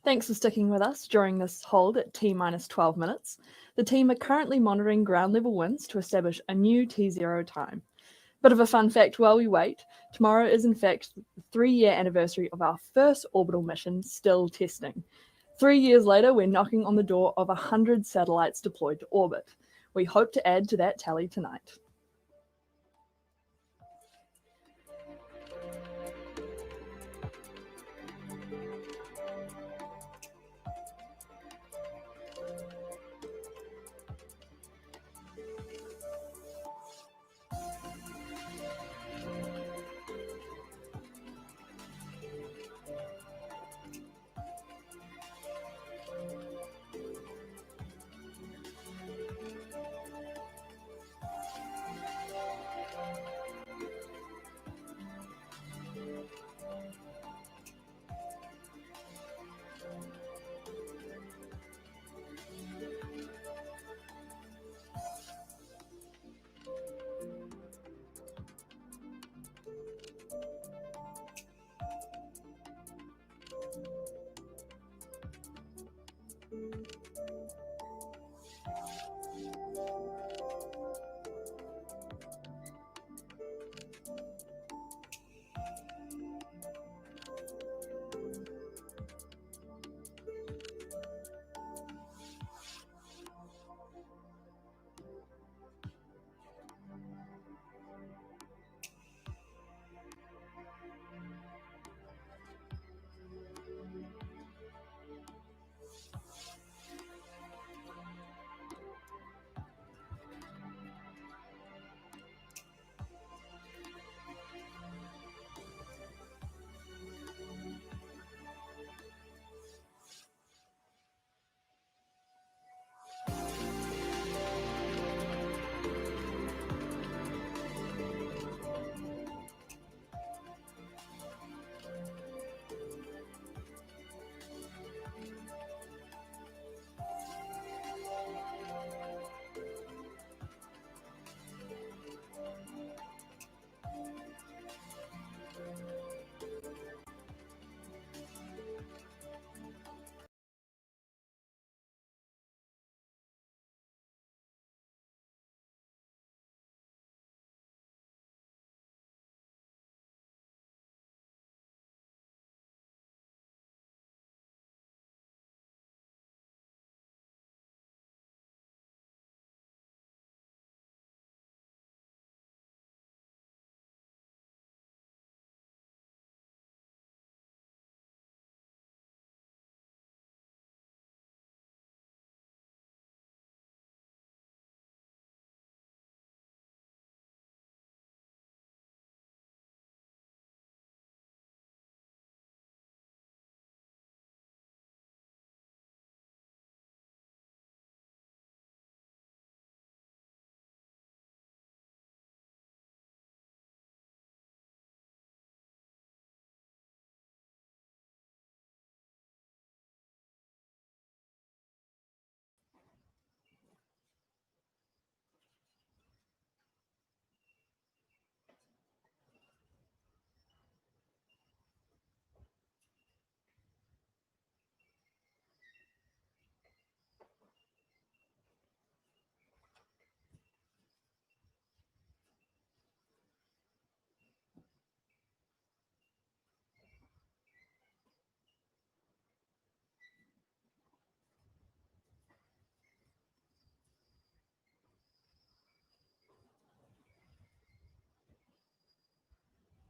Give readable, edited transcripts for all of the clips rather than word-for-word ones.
Thanks for sticking with us during this hold at T-minus 12 minutes. The team are currently monitoring ground level winds to establish a new T0 time. Bit of a fun fact while we wait, tomorrow is in fact the 3-year anniversary of our first orbital mission, still testing. 3 years later, we're knocking on the door of 100 satellites deployed to orbit. We hope to add to that tally tonight.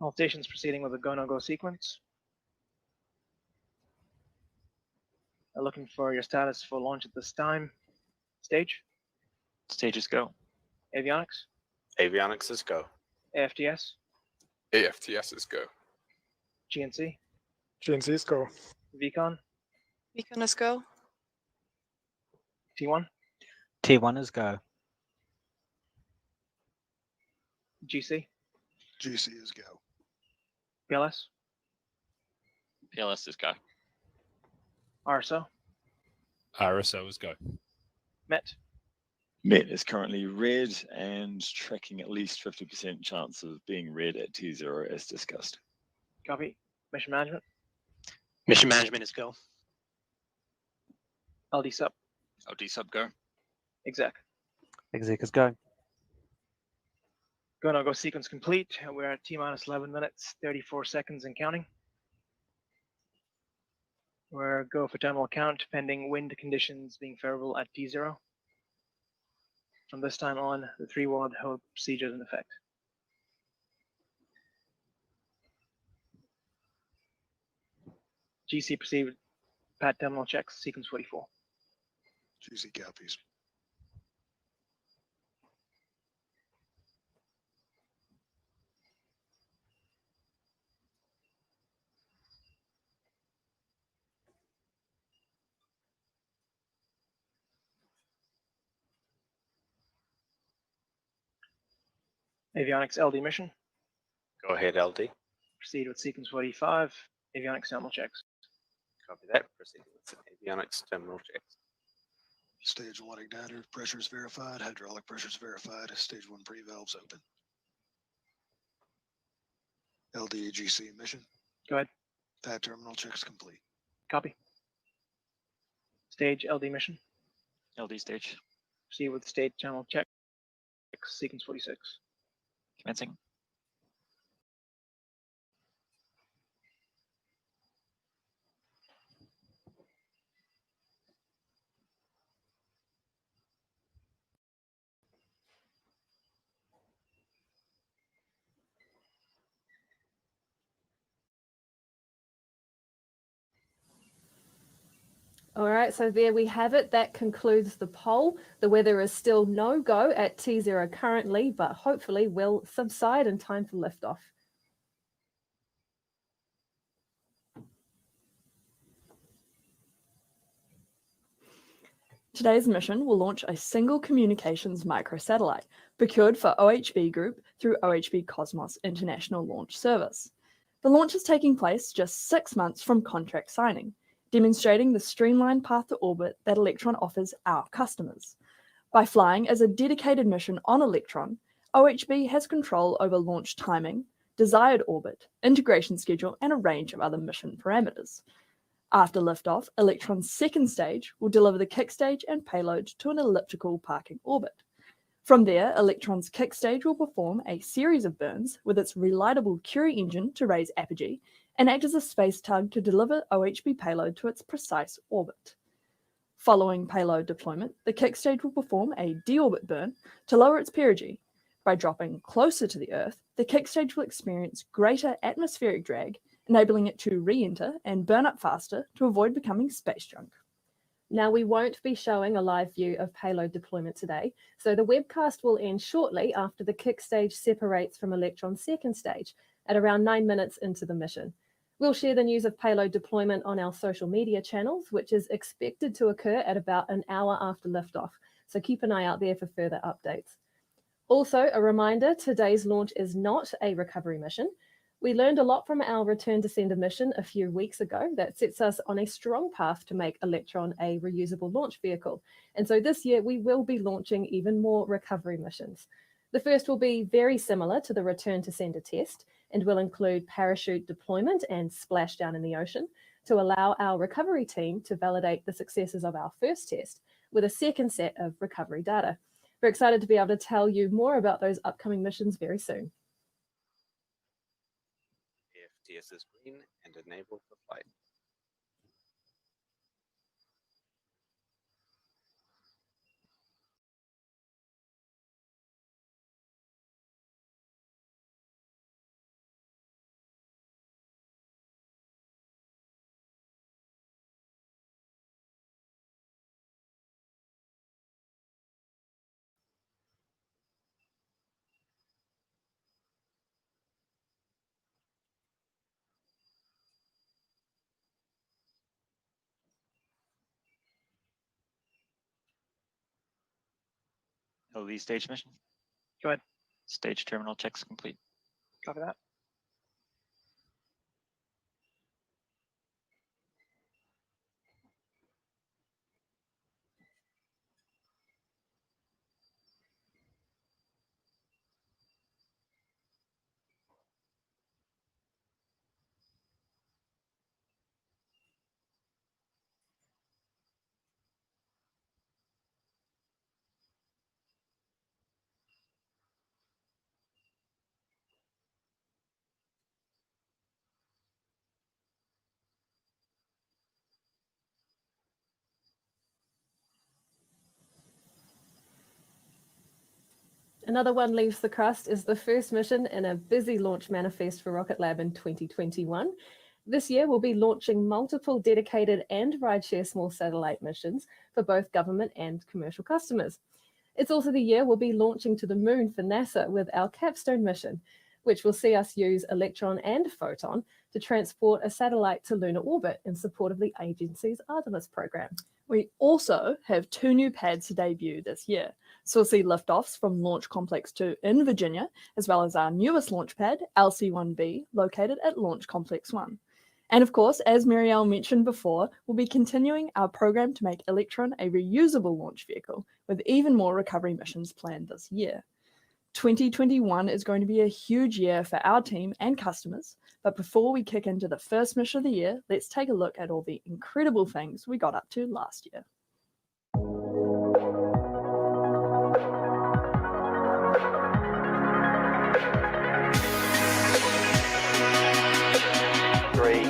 All stations proceeding with a go-no-go sequence. Looking for your status for launch at this time. Stage. Stages go. Avionics. Avionics is go. AFTS. AFTS is go. GNC. GNC's go. VCon. Beacon is go. T1. T1 is go. GC. GC is go. PLS. PLS is go. RSO. RSO is go. MET. MET is currently red and tracking at least 50% chance of being red at T0 as discussed. Copy. Mission management. Mission management is go. LD sub. LD sub go. Exec. Exec is go. Go-no-go sequence complete. We're at T-minus 11 minutes, 34 seconds and counting. We're go for terminal count pending wind conditions being favorable at T0. From this time on, the 3-word hold procedure is in effect. GC proceed with pad terminal checks, sequence 44. GC copies. Avionics LD mission. Go ahead, LD. Proceed with sequence 45. Avionics terminal checks. Copy that. Proceed with avionics terminal checks. Stage 1 igniter pressures verified. Hydraulic pressures verified. Stage 1 pre-valves open. LDGC mission. Go ahead. Pad terminal checks complete. Copy. Stage LD mission. LD stage. Proceed with state channel check. Sequence 46. Commencing. All right, so there we have it. That concludes the poll. The weather is still no go at T0 currently, but hopefully will subside in time for liftoff. Today's mission will launch a single communications microsatellite procured for OHB Group through OHB Cosmos International Launch Service. The launch is taking place just 6 months from contract signing, demonstrating the streamlined path to orbit that Electron offers our customers. By flying as a dedicated mission on Electron, OHB has control over launch timing, desired orbit, integration schedule, and a range of other mission parameters. After liftoff, Electron's second stage will deliver the kick stage and payload to an elliptical parking orbit. From there, Electron's kick stage will perform a series of burns with its reliable Curie engine to raise apogee and act as a space tug to deliver OHB payload to its precise orbit. Following payload deployment, the kick stage will perform a deorbit burn to lower its perigee. By dropping closer to the Earth, the kick stage will experience greater atmospheric drag, enabling it to re-enter and burn up faster to avoid becoming space junk. Now, we won't be showing a live view of payload deployment today, so the webcast will end shortly after the kick stage separates from Electron's second stage at around 9 minutes into the mission. We'll share the news of payload deployment on our social media channels, which is expected to occur at about an hour after liftoff, so keep an eye out there for further updates. Also, a reminder, today's launch is not a recovery mission. We learned a lot from our return to sender mission a few weeks ago that sets us on a strong path to make Electron a reusable launch vehicle. And so this year we will be launching even more recovery missions. The first will be very similar to the return to sender test and will include parachute deployment and splashdown in the ocean to allow our recovery team to validate the successes of our first test with a second set of recovery data. We're excited to be able to tell you more about those upcoming missions very soon. AFTS is green and enable for flight. LD stage mission. Go ahead. Stage terminal checks complete. Copy that. Another one leaves the crust is the first mission in a busy launch manifest for Rocket Lab in 2021. This year, we'll be launching multiple dedicated and rideshare small satellite missions for both government and commercial customers. It's also the year we'll be launching to the moon for NASA with our capstone mission, which will see us use Electron and Photon to transport a satellite to lunar orbit in support of the agency's Artemis program. We also have 2 new pads to debut this year. So we'll see liftoffs from Launch Complex 2 in Virginia, as well as our newest launch pad, LC-1B, located at Launch Complex 1. And of course, as Marielle mentioned before, we'll be continuing our program to make Electron a reusable launch vehicle, with even more recovery missions planned this year. 2021 is going to be a huge year for our team and customers, but before we kick into the first mission of the year, let's take a look at all the incredible things we got up to last year. Three,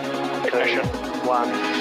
two, one.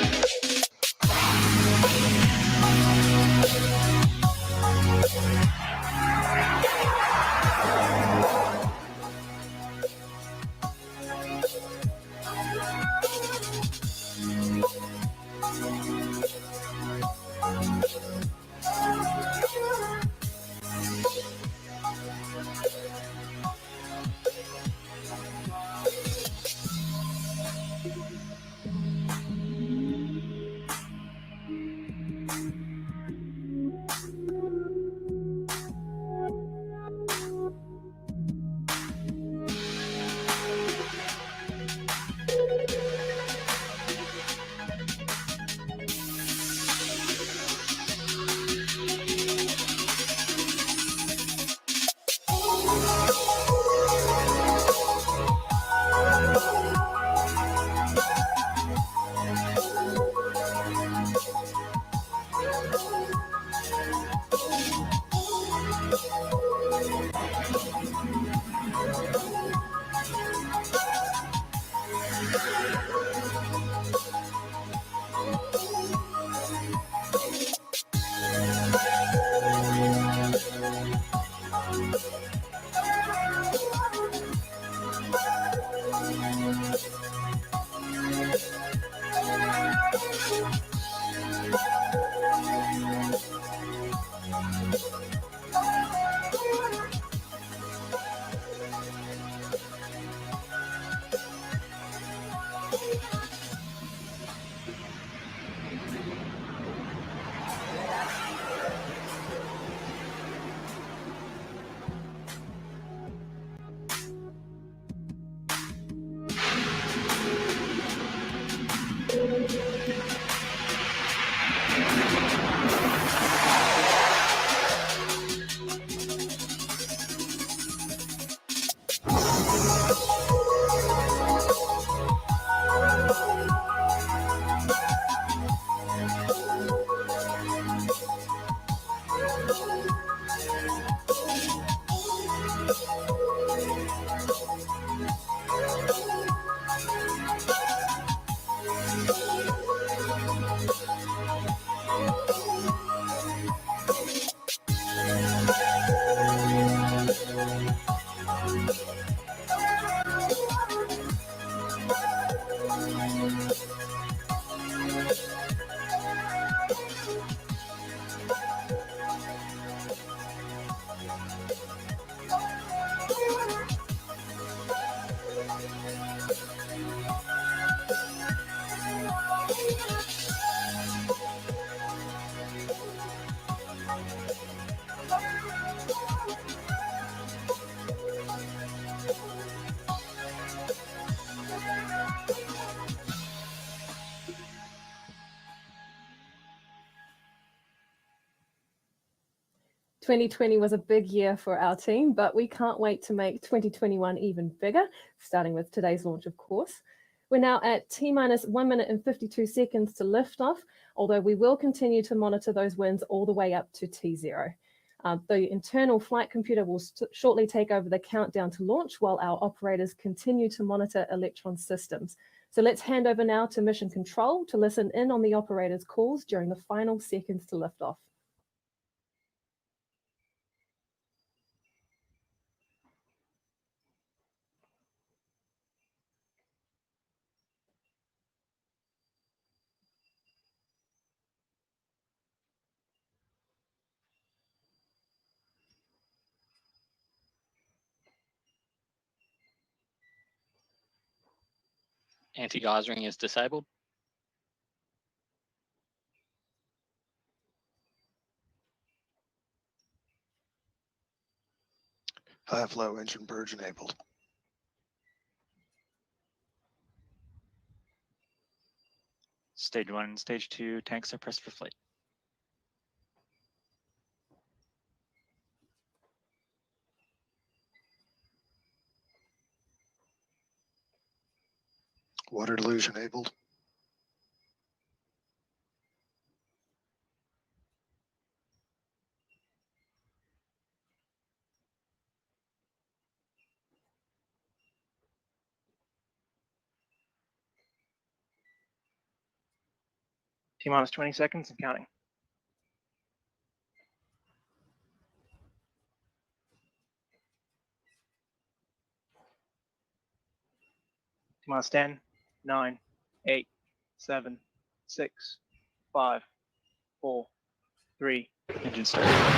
2020 was a big year for our team, but we can't wait to make 2021 even bigger, starting with today's launch, of course. We're now at T-minus 1 minute and 52 seconds to liftoff, although we will continue to monitor those winds all the way up to T0. The internal flight computer will shortly take over the countdown to launch while our operators continue to monitor Electron systems. So let's hand over now to Mission Control to listen in on the operators' calls during the final seconds to liftoff. Anti-geysering is disabled. High flow engine purge enabled. Stage 1 and Stage 2 tanks are pressed for flight. Water deluge enabled. T-minus 20 seconds and counting. T-minus 10, 9, 8, 7, 6, 5, 4, 3. Engine start.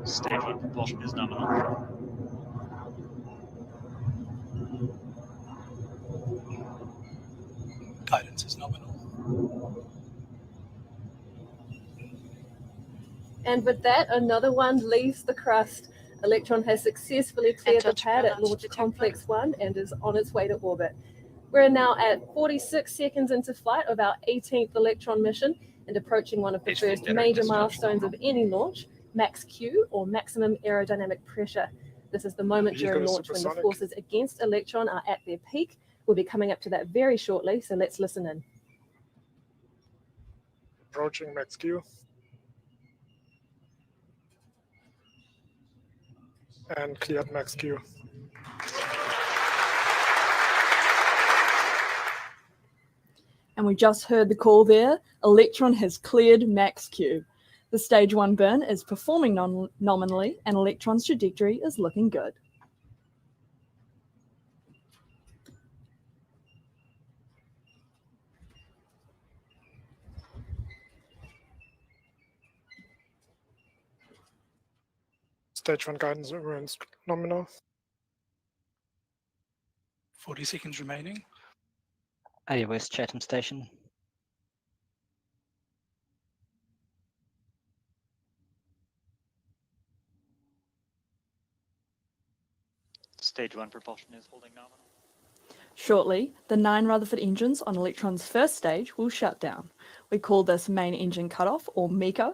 Stage 1 propulsion is nominal. Guidance is nominal. And with that, another one leaves the crust. Electron has successfully cleared the pad at Launch Complex 1 and is on its way to orbit. We're now at 46 seconds into flight of our 18th Electron mission and approaching one of the first major milestones of any launch, max Q, or maximum aerodynamic pressure. This is the moment during launch when the forces against Electron are at their peak. We'll be coming up to that very shortly, so let's listen in. Approaching max Q. And cleared max Q. And we just heard the call there. Electron has cleared max Q. The stage 1 burn is performing nominally and Electron's trajectory is looking good. Stage 1 guidance remains nominal. 40 seconds remaining. AOS Chatham Station. Stage 1 propulsion is holding nominal. Shortly, the 9 Rutherford engines on Electron's first stage will shut down. We call this main engine cutoff, or MECO.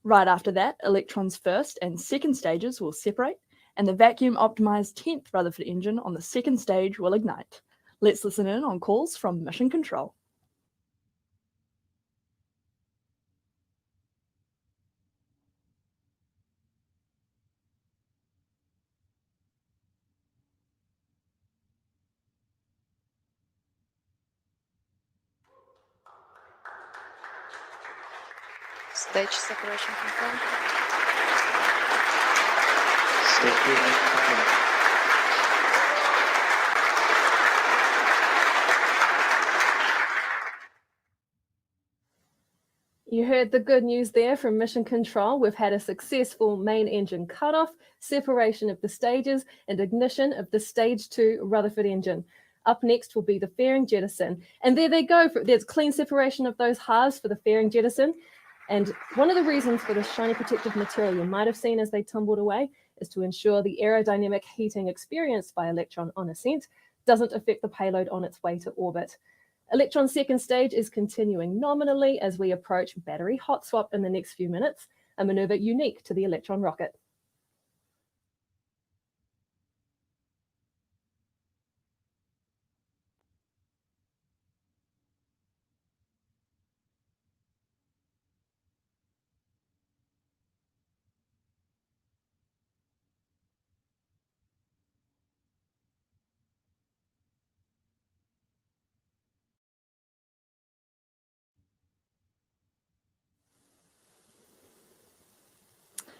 Right after that, Electron's first and second stages will separate, and the vacuum-optimized 10th Rutherford engine on the second stage will ignite. Let's listen in on calls from Mission Control. Stage separation confirmed. Stage 2 engine confirmed. You heard the good news there from Mission Control. We've had a successful main engine cutoff, separation of the stages, and ignition of the Stage 2 Rutherford engine. Up next will be the fairing jettison. And there they go. There's clean separation of those halves for the fairing jettison. And one of the reasons for the shiny protective material you might have seen as they tumbled away is to ensure the aerodynamic heating experienced by Electron on ascent doesn't affect the payload on its way to orbit. Electron's second stage is continuing nominally as we approach battery hot swap in the next few minutes, a maneuver unique to the Electron rocket.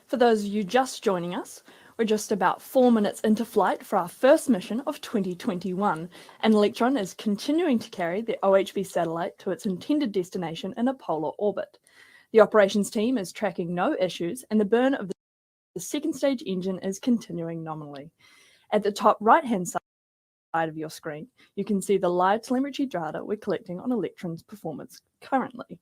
For those of you just joining us, we're just about 4 minutes into flight for our first mission of 2021, and Electron is continuing to carry the OHB satellite to its intended destination in a polar orbit. The operations team is tracking no issues, and the burn of the second stage engine is continuing nominally. At the top right-hand side of your screen, you can see the live telemetry data we're collecting on Electron's performance currently.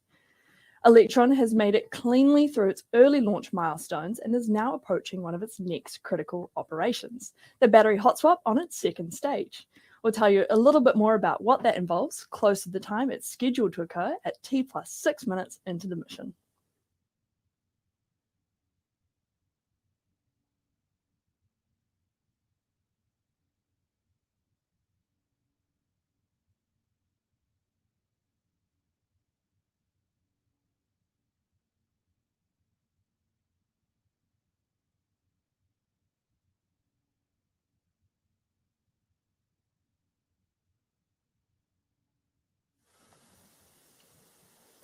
Electron has made it cleanly through its early launch milestones and is now approaching one of its next critical operations, the battery hot swap on its second stage. We'll tell you a little bit more about what that involves close to the time it's scheduled to occur at T+6 minutes into the mission.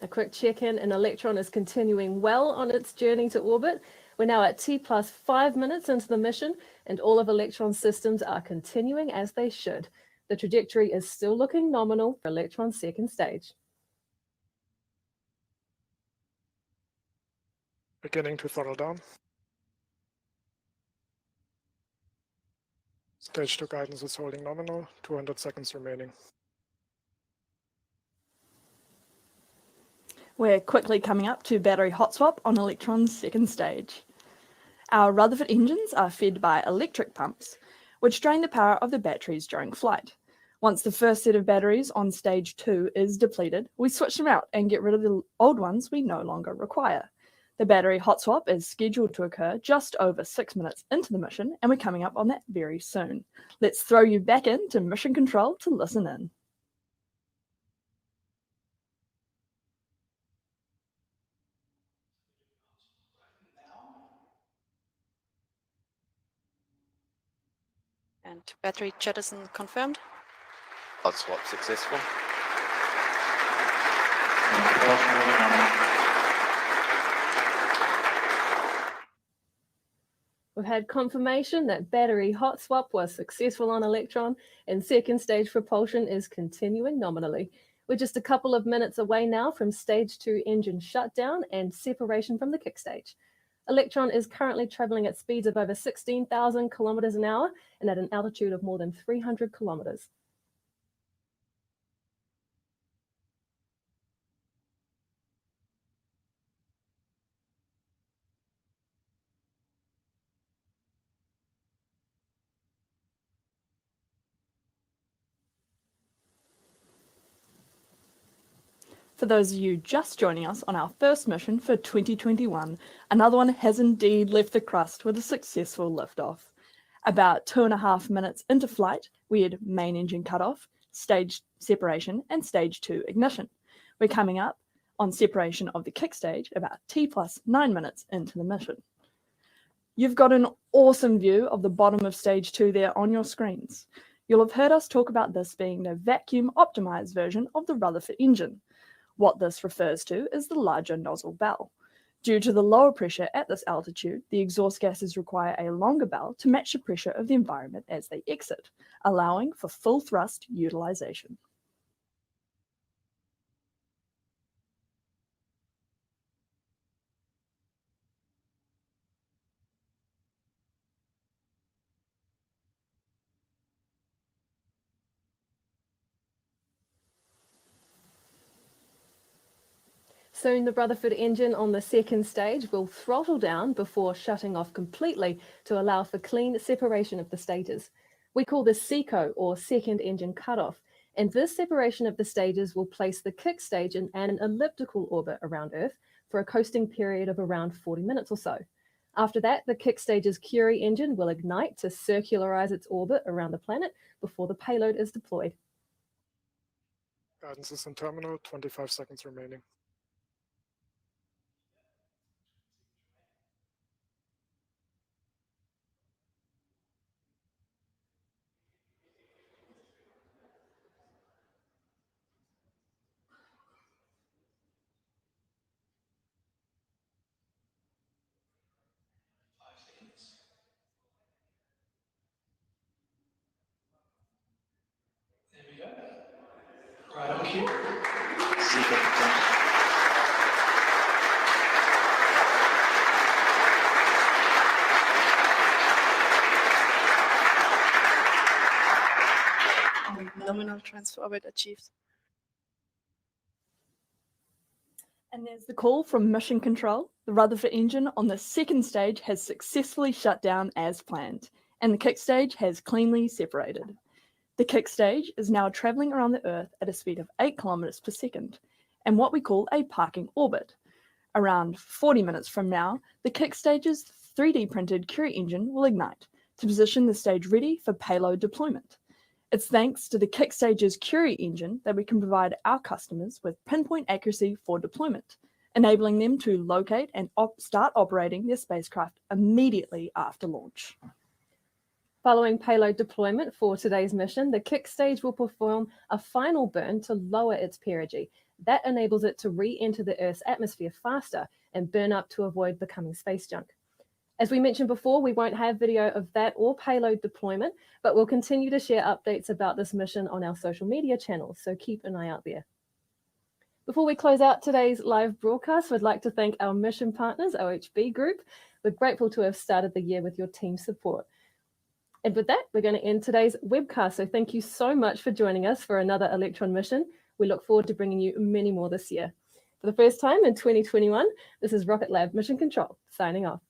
A quick check-in, and Electron is continuing well on its journey to orbit. We're now at T+5 minutes into the mission, and all of Electron's systems are continuing as they should. The trajectory is still looking nominal for Electron's second stage. Beginning to throttle down. Stage 2 guidance is holding nominal, 200 seconds remaining. We're quickly coming up to battery hot swap on Electron's second stage. Our Rutherford engines are fed by electric pumps, which drain the power of the batteries during flight. Once the first set of batteries on stage 2 is depleted, we switch them out and get rid of the old ones we no longer require. The battery hot swap is scheduled to occur just over 6 minutes into the mission, and we're coming up on that very soon. Let's throw you back into Mission Control to listen in. And battery jettison confirmed. Hot swap successful. We've had confirmation that battery hot swap was successful on Electron, and second stage propulsion is continuing nominally. We're just a couple of minutes away now from stage 2 engine shutdown and separation from the kick stage. Electron is currently traveling at speeds of over 16,000 kilometers an hour and at an altitude of more than 300 kilometers. For those of you just joining us on our first mission for 2021, another one has indeed left the crust with a successful liftoff. About 2.5 minutes into flight, we had main engine cutoff, stage separation, and stage 2 ignition. We're coming up on separation of the kick stage about T+9 minutes into the mission. You've got an awesome view of the bottom of stage 2 there on your screens. You'll have heard us talk about this being the vacuum optimized version of the Rutherford engine. What this refers to is the larger nozzle bell. Due to the lower pressure at this altitude, the exhaust gases require a longer bell to match the pressure of the environment as they exit, allowing for full thrust utilization. Soon the Rutherford engine on the second stage will throttle down before shutting off completely to allow for clean separation of the stages. We call this SECO, or second engine cutoff, and this separation of the stages will place the kick stage in an elliptical orbit around Earth for a coasting period of around 40 minutes or so. After that, the kick stage's Curie engine will ignite to circularize its orbit around the planet before the payload is deployed. Guidance is in terminal, 25 seconds remaining. There we go. Right on cue. Nominal transfer orbit achieved. And there's the call from Mission Control. The Rutherford engine on the second stage has successfully shut down as planned, and the kick stage has cleanly separated. The kick stage is now traveling around the Earth at a speed of 8 kilometers per second, and what we call a parking orbit. Around 40 minutes from now, the kick stage's 3D printed Curie engine will ignite to position the stage ready for payload deployment. It's thanks to the kick stage's Curie engine that we can provide our customers with pinpoint accuracy for deployment, enabling them to locate and start operating their spacecraft immediately after launch. Following payload deployment for today's mission, the kick stage will perform a final burn to lower its perigee. That enables it to re-enter the Earth's atmosphere faster and burn up to avoid becoming space junk. As we mentioned before, we won't have video of that or payload deployment, but we'll continue to share updates about this mission on our social media channels, so keep an eye out there. Before we close out today's live broadcast, we'd like to thank our mission partners, OHB Group. We're grateful to have started the year with your team support. And with that, we're going to end today's webcast. So thank you so much for joining us for another Electron mission. We look forward to bringing you many more this year. For the first time in 2021, this is Rocket Lab Mission Control, signing off.